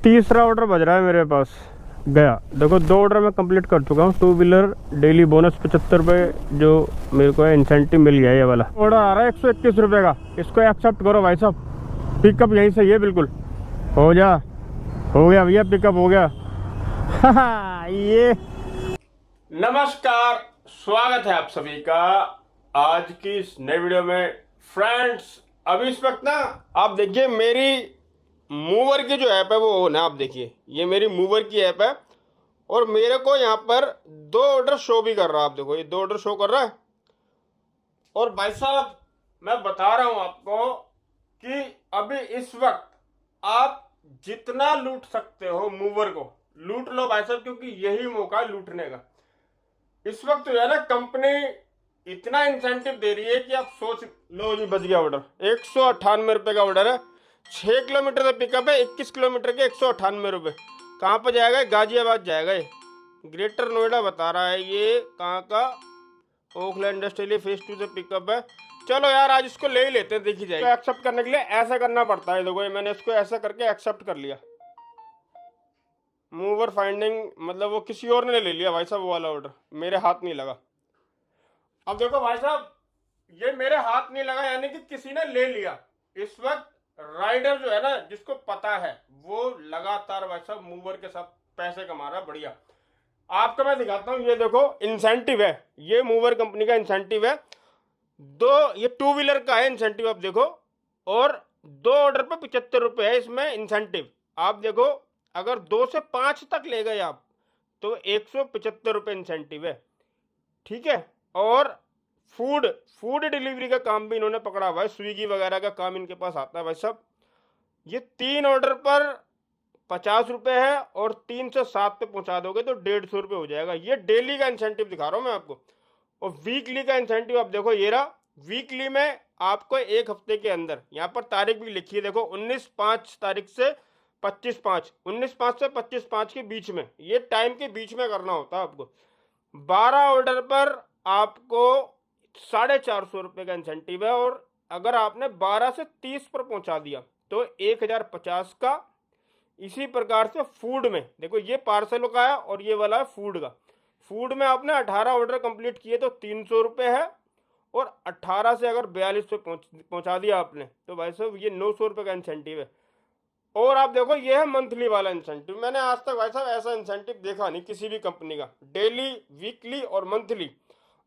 तीसरा ऑर्डर बज रहा है मेरे पास। गया देखो, 2 ऑर्डर मैं कंप्लीट कर चुका हूँ। 2 व्हीलर डेली बोनस 75 रुपये जो मेरे को इंसेंटिव मिल गया है। ये वाला ऑर्डर आ रहा है 121 रुपये का। इसको एक्सेप्ट करो भाई साहब। पिकअप यहीं से ये बिल्कुल हो गया भैया, पिकअप हो गया। ये नमस्कार, स्वागत है आप सभी का आज की इस नई वीडियो में। फ्रेंड्स, अभी इस वक्त ना आप देखिए मेरी मूवर की जो ऐप है वो ऑन है। आप देखिए ये मेरी मूवर की ऐप है और मेरे को यहाँ पर 2 ऑर्डर शो भी कर रहा है। आप देखो ये 2 ऑर्डर शो कर रहा है। और भाई साहब मैं बता रहा हूँ आपको कि अभी इस वक्त आप जितना लूट सकते हो मूवर को लूट लो भाई साहब, क्योंकि यही मौका है लूटने का। इस वक्त जो है ना कंपनी इतना इंसेंटिव दे रही है कि आप सोच लो। जी बच गया ऑर्डर, 198 रुपये का ऑर्डर है। 6 किलोमीटर का पिकअप है, 21 किलोमीटर के 198 रुपये। कहाँ पर जाएगा? गाजियाबाद जाएगा। ये ग्रेटर नोएडा बता रहा है। ये कहाँ का? ओखला इंडस्ट्रियल फेज 2 से पिकअप है। चलो यार आज इसको ले ही लेते हैं, देखी जाएगी। तो एक्सेप्ट करने के लिए ऐसा करना पड़ता है। देखो मैंने इसको ऐसा करके एक्सेप्ट कर लिया। मूवर फाइंडिंग मतलब वो किसी और ने ले लिया भाई साहब वो वाला ऑर्डर, मेरे हाथ नहीं लगा। अब देखो भाई साहब ये मेरे हाथ नहीं लगा यानी कि किसी ने ले लिया। इस वक्त राइडर जो है ना जिसको पता है वो लगातार भाई साहब मूवर के साथ पैसे कमा रहा है। बढ़िया, आपको मैं दिखाता हूँ। ये देखो इंसेंटिव है, ये मूवर कंपनी का इंसेंटिव है। ये 2 व्हीलर का है इंसेंटिव आप देखो। और 2 ऑर्डर पे 75 रुपये है इसमें इंसेंटिव। आप देखो अगर 2 से 5 तक ले गए आप तो 175 रुपये इंसेंटिव है। ठीक है। और फूड डिलीवरी का काम भी इन्होंने पकड़ा हुआ है। स्विगी वगैरह का काम इनके पास आता है भाई साहब। ये 3 ऑर्डर पर 50 रुपये है और 3 से 7 पे पहुंचा दोगे तो 150 रुपये हो जाएगा। ये डेली का इंसेंटिव दिखा रहा हूँ मैं आपको। और वीकली का इंसेंटिव आप देखो ये रहा। वीकली में आपको 1 हफ्ते के अंदर, यहाँ पर तारीख भी लिखी है देखो, 19/5 तारीख से 25/5, 19/5 से 25/5 के बीच में, ये टाइम के बीच में करना होता है आपको। 12 ऑर्डर पर आपको 450 रुपये का इंसेंटिव है। और अगर आपने 12 से 30 पर पहुंचा दिया तो 1050 का। इसी प्रकार से फूड में देखो ये पार्सल का है और ये वाला है फूड का। फूड में आपने 18 ऑर्डर कंप्लीट किए तो 300 रुपये है। और 18 से अगर 42 पे पहुंचा दिया आपने तो भाई साहब ये 900 रुपये का इंसेंटिव है। और आप देखो ये है मंथली वाला इंसेंटिव। मैंने आज तक भाई साहब ऐसा इंसेंटिव देखा नहीं किसी भी कंपनी का। डेली, वीकली और मंथली।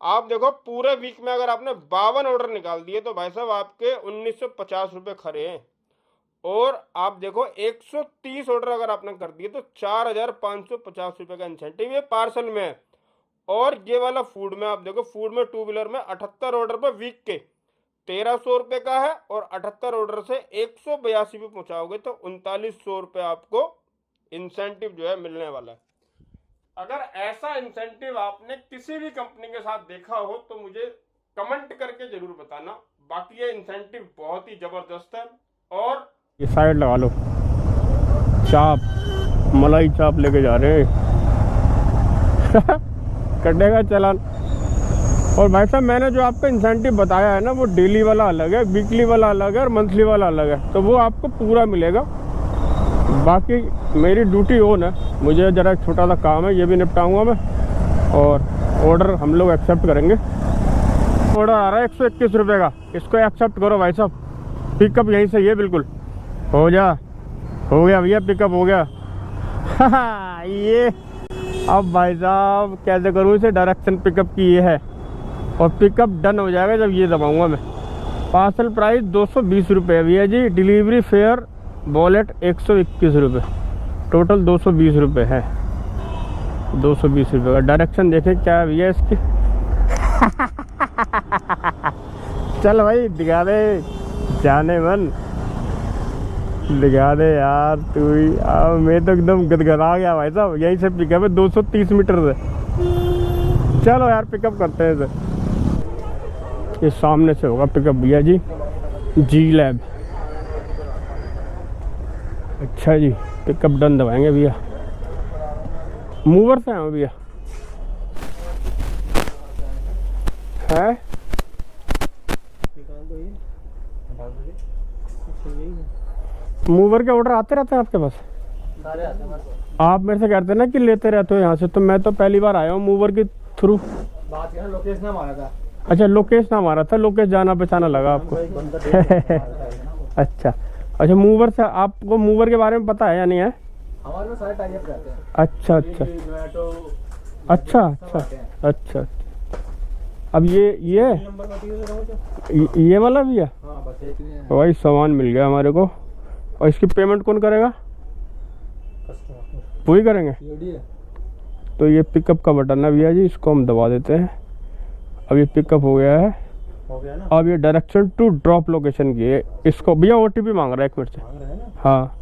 आप देखो पूरे वीक में अगर आपने 52 ऑर्डर निकाल दिए तो भाई साहब आपके 1950 रुपये खरे हैं। और आप देखो 130 ऑर्डर अगर आपने कर दिए तो 4550 रुपये का इंसेंटिव ये पार्सल में है। और ये वाला फूड में आप देखो, फूड में 2 व्हीलर में 78 ऑर्डर पर वीक के 1300 रुपये का है। और 78 ऑर्डर से 182 पे पहुंचाओगे तो 3900 रुपये आपको इंसेंटिव जो है मिलने वाला है। अगर ऐसा इंसेंटिव आपने किसी भी कंपनी के साथ देखा हो तो मुझे कमेंट करके जरूर बताना। बाकी ये इंसेंटिव बहुत ही जबरदस्त है। और ये साइड लगा लो, चाप मलाई चाप लेके जा रहे हैं। कटेगा चालान। और भाई साहब मैंने जो आपको इंसेंटिव बताया है ना वो डेली वाला अलग है, वीकली वाला अलग है और मंथली वाला अलग है। तो वो आपको पूरा मिलेगा। बाकी मेरी ड्यूटी ऑन है, मुझे ज़रा एक छोटा सा काम है, ये भी निपटाऊंगा मैं। और ऑर्डर हम लोग एक्सेप्ट करेंगे। ऑर्डर आ रहा है 121 रुपये का। इसको एक्सेप्ट करो भाई साहब। पिकअप यहीं से ये बिल्कुल हो गया भैया, पिकअप हो गया। ये अब भाई साहब कैसे करूँ इसे? डायरेक्शन पिकअप की ये है और पिकअप डन हो जाएगा जब ये दबाऊंगा मैं। पार्सल प्राइस 220 रुपये भैया जी। डिलीवरी फेयर वॉलेट 121 रुपये, टोटल 220 रुपये है। 220 रुपये का डायरेक्शन देखे क्या है भैया इसकी। चल भाई दिखा दे, जाने मन दिखा दे यार तू ही। मैं तो एकदम गदगदा गया भाई साहब। यहीं से पिकअप है 230 मीटर से। चलो यार पिकअप करते हैं इसे। ये सामने से होगा पिकअप भैया जी लैब। अच्छा जी, पिकअप डन दबाएंगे भैया। मूवर से हैं भैया है। मूवर के ऑर्डर आते रहते हैं आपके पास? सारे आते हैं। आप मेरे से कहते हैं ना कि लेते रहते हो यहाँ से, तो मैं तो पहली बार आया हूँ मूवर के थ्रू। बात है लोकेश ने मारा था। अच्छा, लोकेश ना मारा था, लोकेश जाना पहचाना लगा आपको। अच्छा अच्छा, मूवर से आपको मूवर के बारे में पता है या नहीं है? हमारे में सारे टाइप रहते हैं। अच्छा अच्छा जोमेटो। अच्छा अच्छा अच्छा। अब ये नंबर बताइए। ये वाला भी है। हाँ बस एक ही है। भाई सामान मिल गया हमारे को। और इसकी पेमेंट कौन करेगा? वही करेंगे। सीओडी है। तो ये पिकअप का बटन है भैया जी, इसको हम दबा देते हैं। अब ये पिकअप हो गया है। हो गया ना। अब ये डायरेक्शन टू ड्रॉप लोकेशन की है। इसको भैया ओटीपी मांग रहा है, 1 मिनट से। मांग रहे हैं ना। हाँ,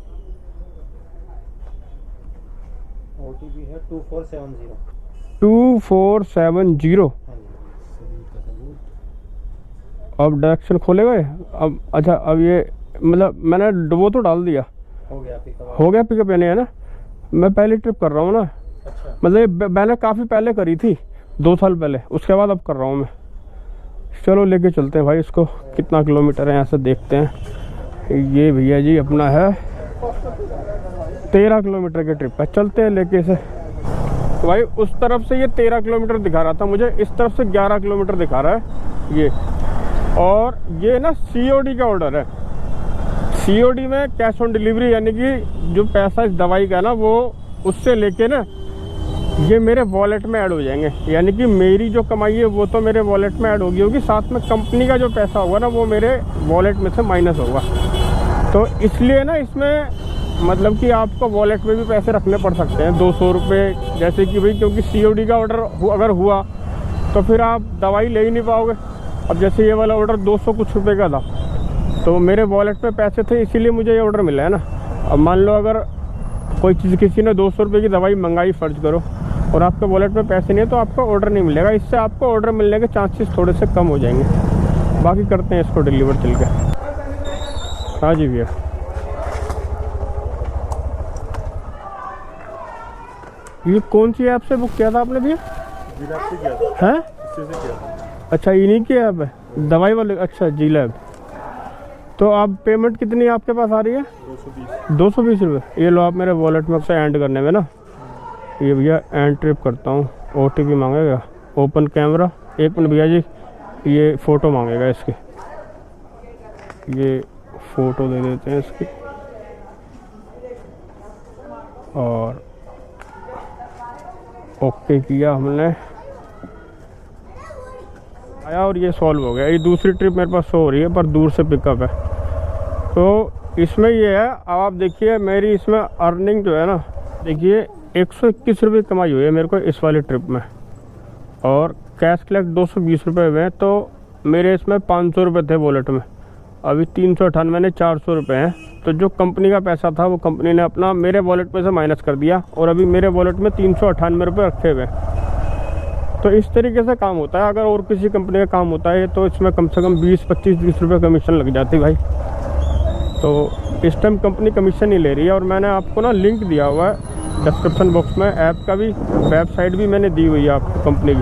ओटीपी है 2470। 2470। हाँ जी। अब डायरेक्शन खोले गए। अब अच्छा, अब ये मतलब मैंने वो तो डाल दिया। हो गया पिकअप। हो गया पिकअप, यानी है ना। मैं पहली ट्रिप कर रहा हूँ ना, अच्छा। मतलब ये मैंने काफ़ी पहले करी थी, 2 साल पहले, उसके बाद अब कर रहा हूँ मैं। चलो लेके चलते हैं भाई इसको। कितना किलोमीटर है यहाँ से देखते हैं। ये भैया जी अपना है 13 किलोमीटर की ट्रिप है। चलते हैं लेके इसे। तो भाई उस तरफ से ये 13 किलोमीटर दिखा रहा था मुझे, इस तरफ से 11 किलोमीटर दिखा रहा है ये। और ये ना सीओडी का ऑर्डर है। सीओडी में कैश ऑन डिलीवरी, यानी कि जो पैसा इस दवाई का ना वो उससे लेके ना ये मेरे वॉलेट में ऐड हो जाएंगे। यानी कि मेरी जो कमाई है वो तो मेरे वॉलेट में ऐड होगी, साथ में कंपनी का जो पैसा होगा ना वो मेरे वॉलेट में से माइनस होगा। तो इसलिए ना इसमें मतलब कि आपको वॉलेट में भी पैसे रखने पड़ सकते हैं, 200 रुपये जैसे कि भाई, क्योंकि सीओडी का ऑर्डर अगर हुआ तो फिर आप दवाई ले ही नहीं पाओगे। अब जैसे ये वाला ऑर्डर 200 कुछ रुपये का था, तो मेरे वॉलेट में पैसे थे, इसीलिए मुझे ये ऑर्डर मिला है ना। अब मान लो अगर कोई चीज़ किसी ने 200 रुपये की दवाई मंगाई फर्ज करो, और आपके वॉलेट में पैसे नहीं है, तो आपको ऑर्डर नहीं मिलेगा। इससे आपको ऑर्डर मिलने के चांसेस थोड़े से कम हो जाएंगे। बाकी करते हैं इसको डिलीवर चल के। हाँ जी भैया। ये कौन सी ऐप से बुक किया था आपने भैया? हैं? अच्छा, इन्हीं की ऐप है दवाई वाले। अच्छा, जी लैब। तो आप पेमेंट कितनी आपके पास आ रही है? 220 रुपये। ये लो आप मेरे वॉलेट में से एंड करने में ना, ये भैया एंड ट्रिप करता हूँ। ओटीपी मांगेगा, ओपन कैमरा। 1 मिनट भैया जी, ये फ़ोटो मांगेगा इसकी, ये फ़ोटो दे देते हैं इसकी। और ओके किया हमने, आया और ये सॉल्व हो गया। ये दूसरी ट्रिप मेरे पास शो हो रही है पर दूर से पिकअप है। तो इसमें ये है, अब आप देखिए मेरी इसमें अर्निंग जो है ना, देखिए 121 रुपये कमाई हुई है मेरे को इस वाली ट्रिप में, और कैश कलेक्ट 220 रुपये हुए हैं। तो मेरे इसमें 500 रुपये थे वॉलेट में, अभी 398 में 400 रुपये हैं। तो जो कंपनी का पैसा था वो कंपनी ने अपना मेरे वॉलेट में से माइनस कर दिया, और अभी मेरे वॉलेट में 398 रुपये रखे हुए हैं। तो इस तरीके से काम होता है। अगर और किसी कंपनी का काम होता है तो इसमें कम से कम 20-25-30 रुपये कमीशन लग जाती भाई। तो इस टाइम कंपनी कमीशन ही ले रही है। और मैंने आपको ना लिंक दिया हुआ है डिस्क्रिप्शन बॉक्स में, ऐप का भी, वेबसाइट भी मैंने दी हुई है आपको कंपनी की।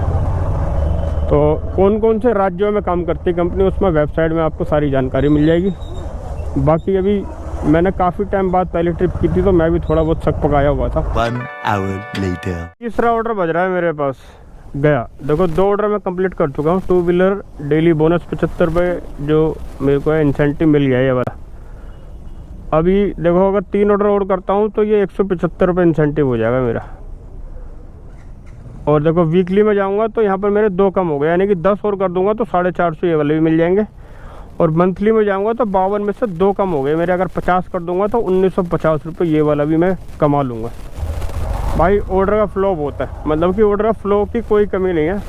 तो कौन कौन से राज्यों में काम करती है कंपनी, उसमें वेबसाइट में आपको सारी जानकारी मिल जाएगी। बाकी अभी मैंने काफ़ी टाइम बाद पहली ट्रिप की थी, तो मैं भी थोड़ा बहुत शक पकाया हुआ था। 1 hour later. तीसरा ऑर्डर बज रहा है मेरे पास। गया, देखो 2 ऑर्डर मैं कंप्लीट कर चुका हूँ। 2 व्हीलर डेली बोनस 75 रुपये जो मेरे को इंसेंटिव मिल गया है ये वाला। अभी देखो अगर 3 ऑर्डर और करता हूँ तो ये 175 रुपये इंसेंटिव हो जाएगा मेरा। और देखो वीकली में जाऊँगा तो यहाँ पर मेरे 2 कम हो गए, यानी कि 10 और कर दूँगा तो 450 ये वाले भी मिल जाएंगे। और मंथली में जाऊँगा तो 52 में से 2 कम हो गए मेरे। अगर 50 कर दूँगा तो 1950 रुपये ये वाला भी मैं कमा लूँगा। भाई ऑर्डर का फ्लो बहुत है, मतलब कि ऑर्डर का फ्लो की कोई कमी नहीं है।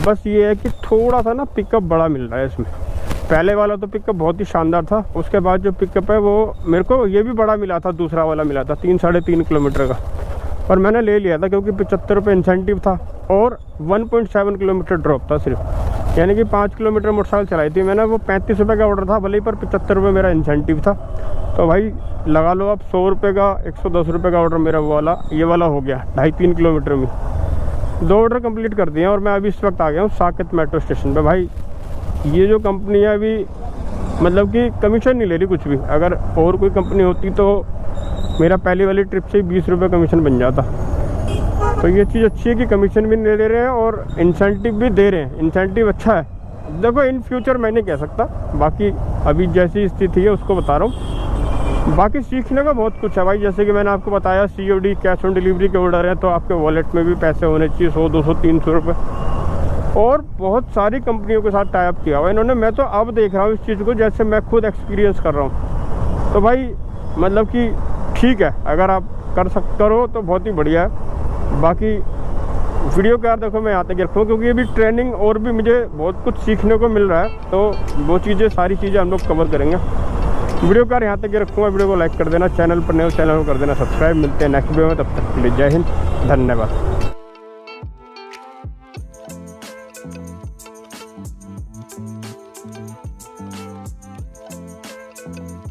बस ये है कि थोड़ा सा ना पिकअप बड़ा मिल रहा है इसमें। पहले वाला तो पिकअप बहुत ही शानदार था, उसके बाद जो पिकअप है वो मेरे को ये भी बड़ा मिला था, दूसरा वाला मिला था 3-3.5 किलोमीटर का, पर मैंने ले लिया था क्योंकि 75 रुपये इंसेंटिव था और 1.7 किलोमीटर ड्रॉप था सिर्फ, यानी कि 5 किलोमीटर मोटरसाइकिल चलाई थी मैंने। वो 35 रुपये का ऑर्डर था भले ही, पर 75 रुपये मेरा इंसेंटिव था। तो भाई लगा लो आप 100 रुपये का, 110 रुपये का ऑर्डर मेरा ये वाला हो गया 2.5-3 किलोमीटर में। 2 ऑर्डर कंप्लीट कर दिए और मैं अभी इस वक्त आ गया हूँ साकेत मेट्रो स्टेशन पे। भाई ये जो कंपनी है अभी मतलब कि कमीशन नहीं ले रही कुछ भी। अगर और कोई कंपनी होती तो मेरा पहली वाली ट्रिप से 20 रुपये कमीशन बन जाता। तो ये चीज़ अच्छी है कि कमीशन भी नहीं ले रहे हैं और इंसेंटिव भी दे रहे हैं। इंसेंटिव अच्छा है। देखो इन फ्यूचर मैं नहीं कह सकता, बाकी अभी जैसी स्थिति है उसको बता रहा हूँ। बाकी सीखने का बहुत कुछ है भाई। जैसे कि मैंने आपको बताया COD कैश ऑन डिलीवरी के ऑर्डर हैं तो आपके वॉलेट में भी पैसे होने चाहिए 100, 200, 300 रुपये। और बहुत सारी कंपनियों के साथ टाई अप किया हुआ इन्होंने। मैं तो अब देख रहा हूँ इस चीज़ को, जैसे मैं खुद एक्सपीरियंस कर रहा हूँ। तो भाई मतलब कि ठीक है, अगर आप करो तो बहुत ही बढ़िया है। बाकी वीडियो का देखो मैं यहाँ तक रखूँ क्योंकि अभी ट्रेनिंग और भी मुझे बहुत कुछ सीखने को मिल रहा है। तो वो चीज़ें सारी चीज़ें हम लोग कवर करेंगे। वीडियो का यहाँ तक रखूँगा। वीडियो को लाइक कर देना, चैनल पर नए हो चैनल को कर देना सब्सक्राइब। मिलते हैं नेक्स्ट वीडियो में, तब तक के लिए जय हिंद, धन्यवाद।